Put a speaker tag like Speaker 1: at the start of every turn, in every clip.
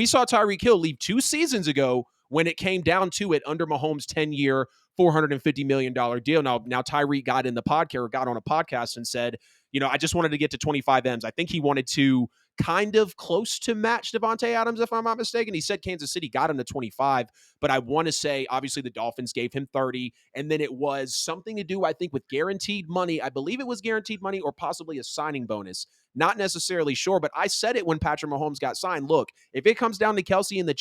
Speaker 1: We saw Tyreek Hill leave 2 seasons ago when it came down to it under Mahomes' 10-year, $450 million deal. Now Tyreek got on a podcast and said, I just wanted to get to 25 M's. I think he wanted to kind of close to match Devontae Adams, if I'm not mistaken. He said Kansas City got him to 25, but I want to say, obviously, the Dolphins gave him 30, and then it was something to do, I think, with guaranteed money. I believe it was guaranteed money or possibly a signing bonus. Not necessarily sure, but I said it when Patrick Mahomes got signed. Look, if it comes down to Kelce and the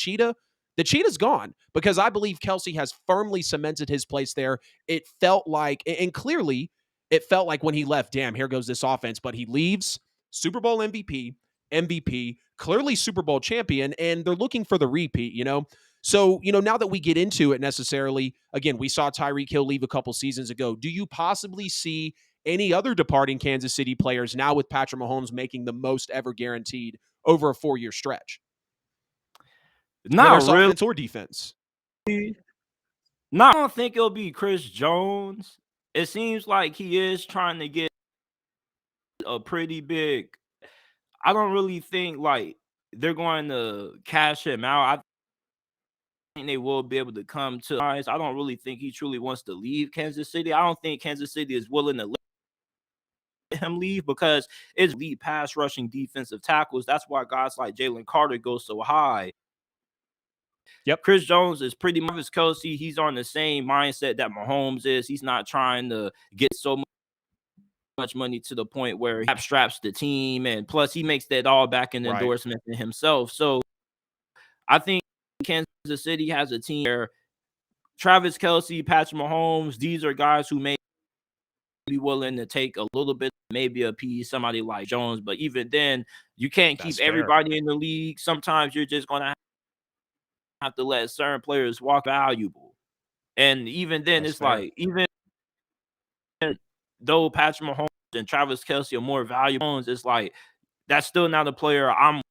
Speaker 1: Cheetah's gone because I believe Kelce has firmly cemented his place there. It felt like, and clearly, it felt like when he left, damn, here goes this offense, but he leaves Super Bowl MVP, clearly Super Bowl champion, and they're looking for the repeat, So, now that we get into it necessarily, again, we saw Tyreek Hill leave a couple seasons ago. Do you possibly see any other departing Kansas City players now with Patrick Mahomes making the most ever guaranteed over a 4-year stretch?
Speaker 2: Not really.
Speaker 1: Offense or defense?
Speaker 2: No, I don't think it'll be Chris Jones. It seems like he is trying to get a pretty big. I don't really think like they're going to cash him out. I think they will be able to come to. I don't really think he truly wants to leave Kansas City. I don't think Kansas City is willing to let him leave because it's elite pass rushing defensive tackles. That's why guys like Jalen Carter go so high.
Speaker 1: Yep.
Speaker 2: Chris Jones is pretty much Kelce. He's on the same mindset that Mahomes is. He's not trying to get so much money to the point where he straps the team, and plus he makes that all back in endorsement to himself. So I think Kansas City has a team where Travis Kelce, Patrick Mahomes, these are guys who may be willing to take a little bit, maybe a piece, somebody like Jones, but even then, you can't keep everybody in the league. Sometimes you're just going to have to let certain players walk valuable. And even then, it's like, even though Patrick Mahomes and Travis Kelce are more valuable, it's like, that's still not a player I'm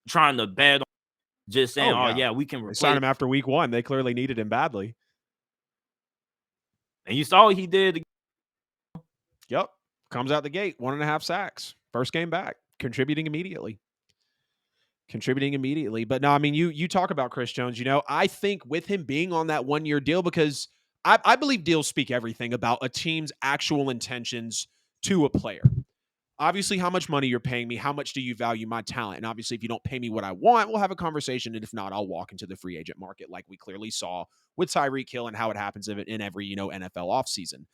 Speaker 2: trying to bet on. Just saying, we can replace
Speaker 1: sign him after week 1. They clearly needed him badly.
Speaker 2: And you saw what he did.
Speaker 1: Yep. Comes out the gate, 1.5 sacks. First game back, contributing immediately. But no, I mean, you talk about Chris Jones, I think with him being on that 1-year deal, because I believe deals speak everything about a team's actual intentions to a player. Obviously, how much money you're paying me, how much do you value my talent? And obviously, if you don't pay me what I want, we'll have a conversation. And if not, I'll walk into the free agent market like we clearly saw with Tyreek Hill and how it happens in every, NFL offseason.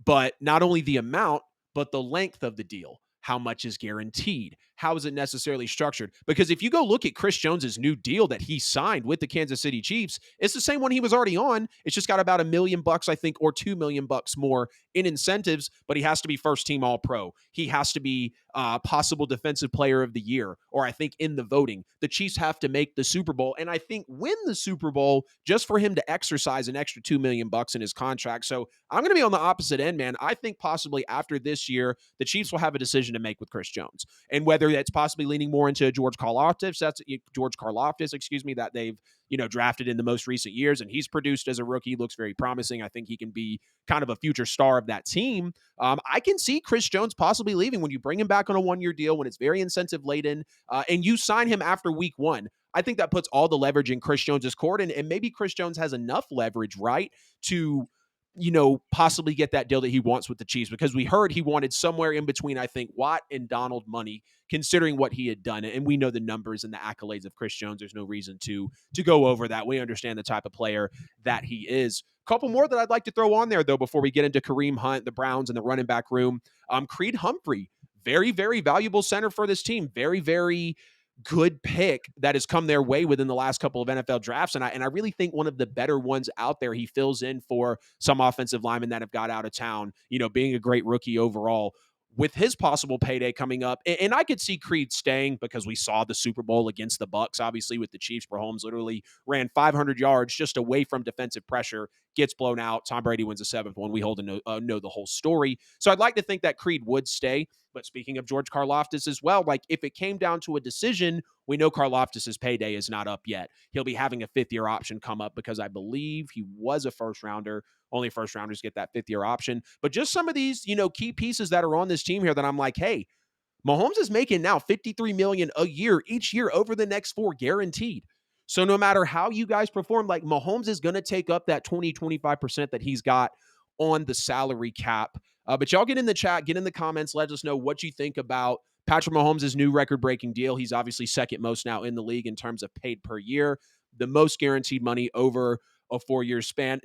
Speaker 1: But not only the amount, but the length of the deal. How much is guaranteed? How is it necessarily structured? Because if you go look at Chris Jones's new deal that he signed with the Kansas City Chiefs, it's the same one he was already on. It's just got about $1 million, I think, or $2 million more in incentives, but he has to be first team All-Pro. He has to be possible defensive player of the year, or I think in the voting. The Chiefs have to make the Super Bowl, and I think win the Super Bowl just for him to exercise an extra $2 million in his contract. So I'm going to be on the opposite end, man. I think possibly after this year, the Chiefs will have a decision to make with Chris Jones, and whether that's possibly leaning more into George Karlaftis, that they've drafted in the most recent years, and he's produced as a rookie, looks very promising. I think he can be kind of a future star of that team. I can see Chris Jones possibly leaving when you bring him back on a 1-year deal, when it's very incentive laden, and you sign him after week 1. I think that puts all the leverage in Chris Jones's court, and maybe Chris Jones has enough leverage, right, to possibly get that deal that he wants with the Chiefs, because we heard he wanted somewhere in between, I think, Watt and Donald money, considering what he had done. And we know the numbers and the accolades of Chris Jones. There's no reason to go over that. We understand the type of player that he is. Couple more that I'd like to throw on there, though, before we get into Kareem Hunt, the Browns, and the running back room. Creed Humphrey, very, very valuable center for this team. Very, very good pick that has come their way within the last couple of NFL drafts. And I really think one of the better ones out there. He fills in for some offensive linemen that have got out of town, being a great rookie overall. With his possible payday coming up, and I could see Creed staying because we saw the Super Bowl against the Bucs, obviously with the Chiefs. Mahomes literally ran 500 yards just away from defensive pressure, gets blown out. Tom Brady wins the 7th one. We hold to know the whole story. So I'd like to think that Creed would stay. But speaking of George Karlaftis as well, like if it came down to a decision, we know Karlaftis' payday is not up yet. He'll be having a 5th-year option come up because I believe he was a first-rounder. Only first-rounders get that 5th-year option. But just some of these, key pieces that are on this team here that I'm like, hey, Mahomes is making now 53 million a year each year over the next 4 guaranteed. So no matter how you guys perform, like Mahomes is going to take up that 20-25% that he's got on the salary cap. But y'all get in the chat, get in the comments, let us know what you think about Patrick Mahomes' new record-breaking deal. He's obviously second most now in the league in terms of paid per year, the most guaranteed money over a 4-year span.